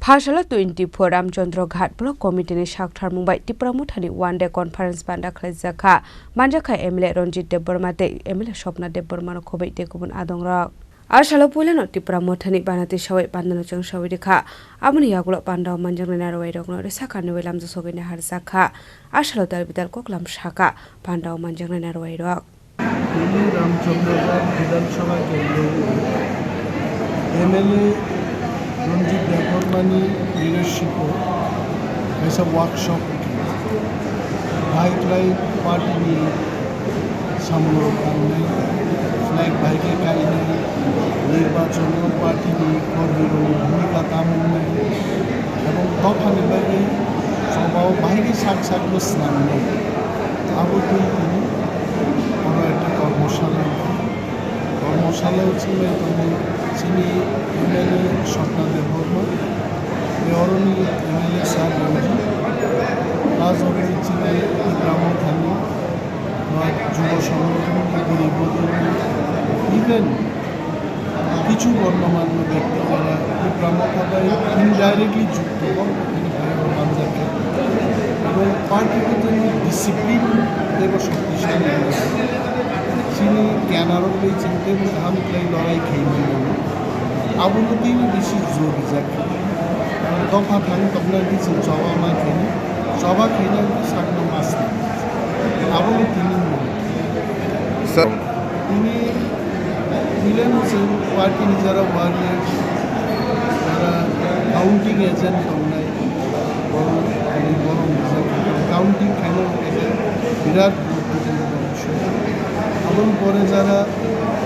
Phasala 24 Ramchandra Ghat Block Committee ni Shakthar Mumbai Tripura Muthani one day conference banda khlaijaka manjakha MLA Ranjit Deborma te MLA Shopna Deborma no khobai te kubun adongra Arsalo Pulano Tripura Muthani banati shawai bandano chang shawai dekha amuni yagulo panda manjang na rawai rogno resaka no welam jo sogene harsakha Arsalo dalbidal koklam shaka panda manjang na rawai rog Ramchandra Ghat Vidhanasabha Kendra MLA Ranjit Debormani leadership ऐसा workshop bike party में समूह करने flag bike का निर्वाचन party में भूमिका तामने এবং তখন এবারে সবাও বাইরে সাক্ষাৎ সামনে আবু তিনি বড় একটা কর্মশালা ছিল তিনি এমএলএ স্বপ্না দেববর্মা অরণি এমএলএ স্যার রঞ্জিত রাজনীতি ছিলেন ব্রাহ্মণ থানি যুব সংগঠন ইভেন কিছু গণ্যমান্য ব্যক্তি যারা ব্রাহ্মণতায় ইনডাইরেক্টলি যুক্ত বাংলাকে এবং পার্টির জন্য ডিসিপ্লিন এবং শক্তিশালী তিনি জ্ঞান আরোপ পেয়েছেন এবং ধানক্লাই লড়াই খেয়ে আবুলতেই বেশি জোর যাকে দফা থানি তবলা দিয়েছে জবা মা খেয়ে জবা খেয়ে সাগনা মাছ আবুল তিনি মিলেন হচ্ছেন পার্টির যারা ওয়ার্ডের যারা কাউন্টিং এজেন্ট তবলায় বড় কাউন্টিং খেলার একটা বিরাট গুরুত্বপূর্ণ অংশ এবং পরে যারা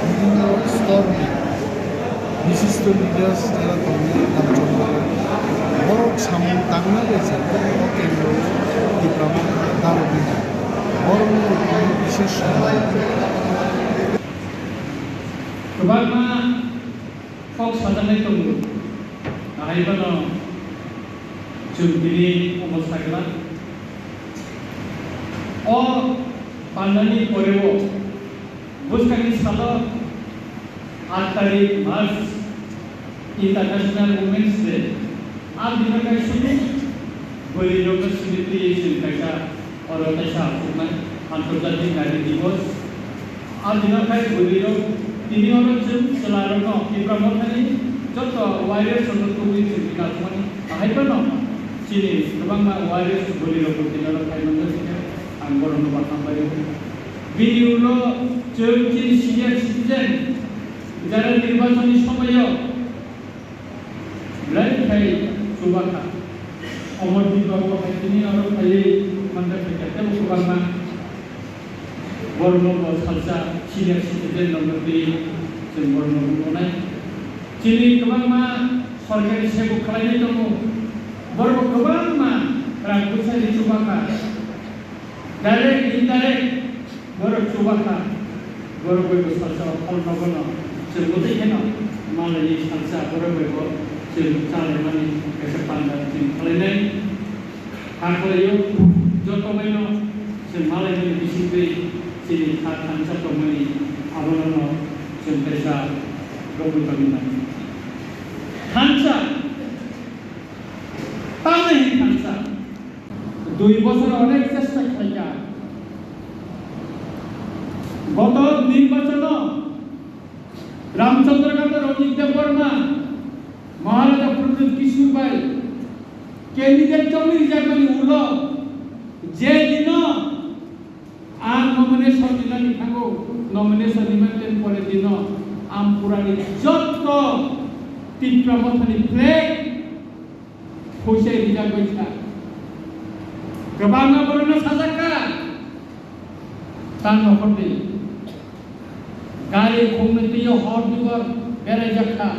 বিভিন্ন স্তর বিশিষ্ট লিডার্স যারা তবলায় রামচন্দ্র বড় সামনে তাংনা রয়েছে কেন্দ্র তার অভিযান বড় বিশেষ Kebarma Fox Satanai Tunggu Ahibano Jumdini Umar Sagla O Pandani Korewo Buskani Salo 8 तारीख मार्च इंटरनेशनल वुमेन्स डे आज दिन का शुरू गरीबों का सेलिब्रेशन कैसा और कैसा अंतर्राष्ट्रीय नारी दिवस आज दिन का गरीबों তিনি অরজন চলারনো ইব্রাহিমখানি যত ওয়াইরেস সন্ততুই বিকাশমানি আহাইবনো চিনি गोबां ওয়াইরেস গলিরো প্রতিনার ফাইমন্দ থেকে আঙ্গরন বাতাম্বারি ভিডিওলো চৌকি সিনিয়র সিটিজেন যারা নির্বাচনী সময়ে লাইফাই সুবাকা অমরদীপ তিনি আরো খালি মন্দ থেকে তেমন गोबां বর্ণ সালসা সিনিয়র সিটিজেন নম্বরটি जों বর্ণ বুনাই চিনি गोबां সরকারি সেবা খালাইনি দङ বর্ণ गोबां রাজপরিষদের সুবাকা ডাইরেক্ট ইনডাইরেক্ট বড় সুবাকা বড় বড় সালসা ফলনগণ जों গতেখান মালানি সালসা বড় বড় जों চালাইমানি এসে পান্ডা जों খালাইনাই হাকলাইও যতমাইনো जों মালাইনি BCB jadi katakan satu meni awalnya sentiasa berbuat Hansa, tahu ni Hansa. 2 বছর অনেক চেষ্টা খাইয়া গত নির্বাচন রামচন্দ্র ঘাট রঞ্জিত দেববর্মা মহারাজা প্রদ্যুৎ কিশোর ভাই ক্যান্ডিডেট জমি যাবেন উলো যে দিন আর নমিনেশন দিলানি থাকো নমিনেশন ইভেন্টের পরে দিন আম পুরানি যত তিনটা মতনি ফ্লেগ খুশে রিজা গইছা গবানা বরনা সাজাকা তান হতে গাড়ি ঘুমতিও হর দিবর বেরে জাখা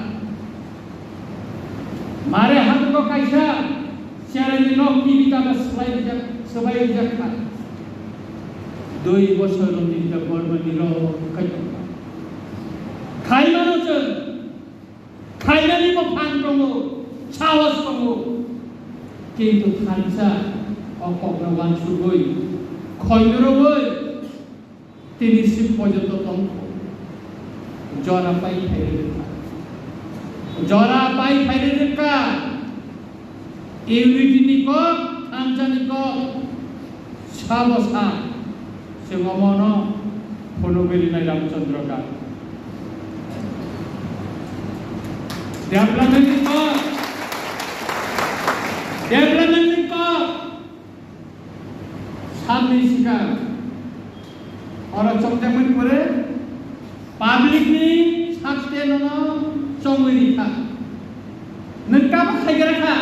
মারে হাত তো কাইসা চারে দিন কিবিতা সবাই জাখা 2 বছর রঞ্জিত বর্মা নিরহ খাইমানোজন খাইনানি ফান দङ সাহস দङ কিন্তু খানসা অপগ্রবান সুগই খৈনরবই তিনি শিব পর্যন্ত তন্ত্র জরা পাই ফাইরে দেখা ইউনিটি নিকক থানচানিকক সাবসা সেমন ফনুবেলিনাই রামচন্দ্র গান ডেভেলপমেন্ট সামনে শিকার orang congjaman pore public ni sakte nono chongwiri tha nengka ba khaigara kha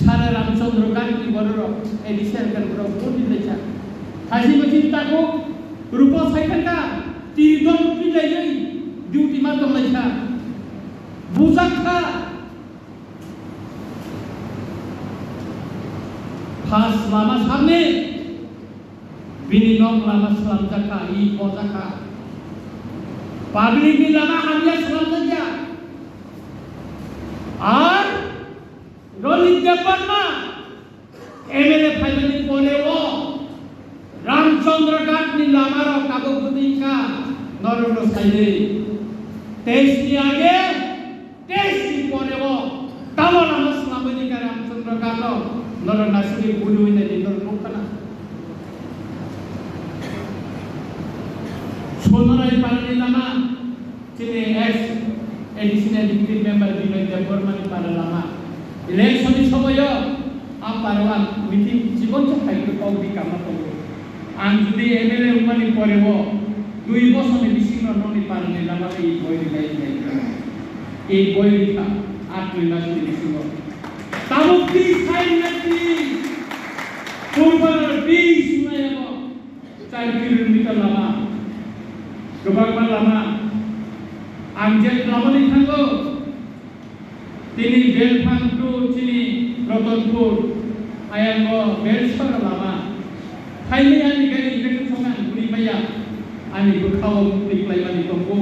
sara ramchandra gan ki bororo edisar kan boro bodi lecha thasi machin ta ko rupa saikan ka tiridon pi lei duty ma tom lecha buzak kha khas lama samne Binigong lama selam jaka, ipo jaka. Public ni lama hamil selam saja. Ar, Rolit Deparma, MLA Phailani Polewo, Ramchandra Ghat ni lama ro kago putika, Norono Saide. Test ni age, test ni Polewo, tamo lama selam jaka Ramchandra Ghat lo, Norono Nasiri Bulu ini di Norono kana. Sonorai Parani Lama, Chile ex additional deputy member Binoy Debormani Paralama. Election is over here. Parawan meeting Chibon Chakai to call the Kamato. And the MLA Umani Porevo, do you was on a missing or only Parani Lama, a boy after the missing. Some of these kindnesses, for peace, child kill Lama. Gubernur lama, Anjel lama ni tanggo, tini Belfang tu tini Rotonpur, ayam Belfang lama, Thailand ani kali election songan beri bayar, ani berkau diklai mani tonggo,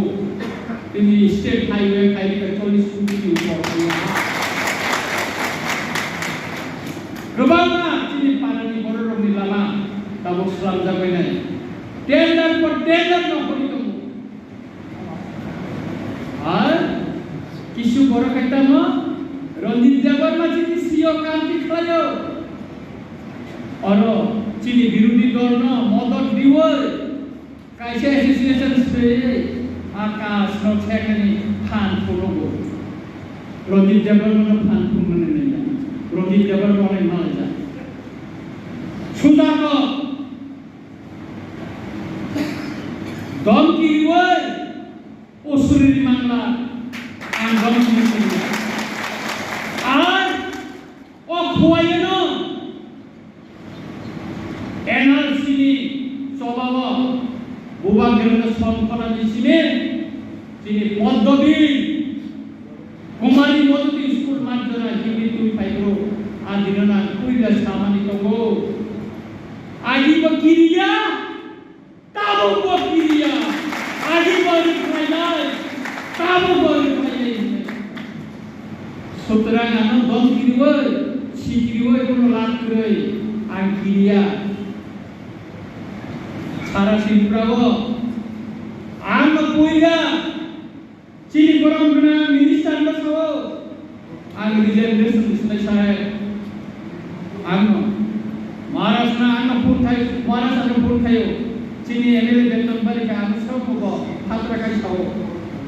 tini state highway kali kecuali suku upor. Gubernur tini parani borong ni lama, tabuk selam jaga ni, tender per tender no beri কিছু বড় কাইতাম রঞ্জিত দেববর্মা চিনি CO কান্তি খায়ো আর চিনি বিরোধী দল ন মদত দিও কাইসে অ্যাসোসিয়েশন সে আকাশ নছেখানি ফান ফুলগো রঞ্জিত দেববর্মা ফান ফুলনে নেই রঞ্জিত দেববর্মা অনেক মাল যা সুদাক দম কি ওই অসুরের মামলা আর ও খোয়াইন এনআরসি স্বভাব ভূভাগের সম্পনা দিছিনে তিনি পদ্ধতি কুমারী মদতি স্কুল মাধ্যমে যিনি তুই পাইবো আদিনা কুইলা সামানি তগো আদিব কিরিয়া তাবো কিরিয়া আদিব ফাইনাল তাবো Sutra nano dom kiriwe, si kiriwe kono lakre, ang kiriya. Sara sinprawo, ang puiga, sini korang kena minister bersama, ang reservation selesai, ang Maharashtra ang pun kayo, sini MLA betul balik ang semua ko, hatra kai sawo,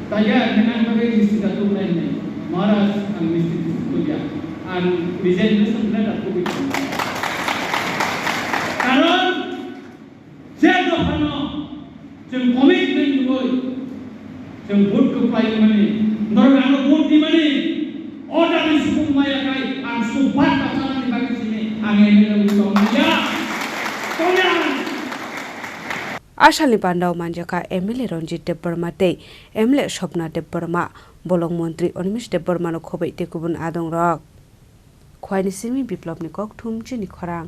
taya dengan bagai istilah tu lain. Maras ang mesti disebutnya, ang reservation benar aku bikin. Karena siapa hano, jeng komitmen boy, jeng vote kepai mana, dorang vote di mana, order di suku maya kai, ang subat pasangan di bagi sini, ang ini untuk dia, tolong. আশালি পান্ডাও মানজাকা MLA Ranjit দেববর্মাতে MLA Swapna Debbarma বলং মন্ত্রী অনিমেষ দেববর্মানো খবৈতে গুবুন আদং রক খোয়াইনি সিমি বিপ্লবনি কক থুম চিনি খরাং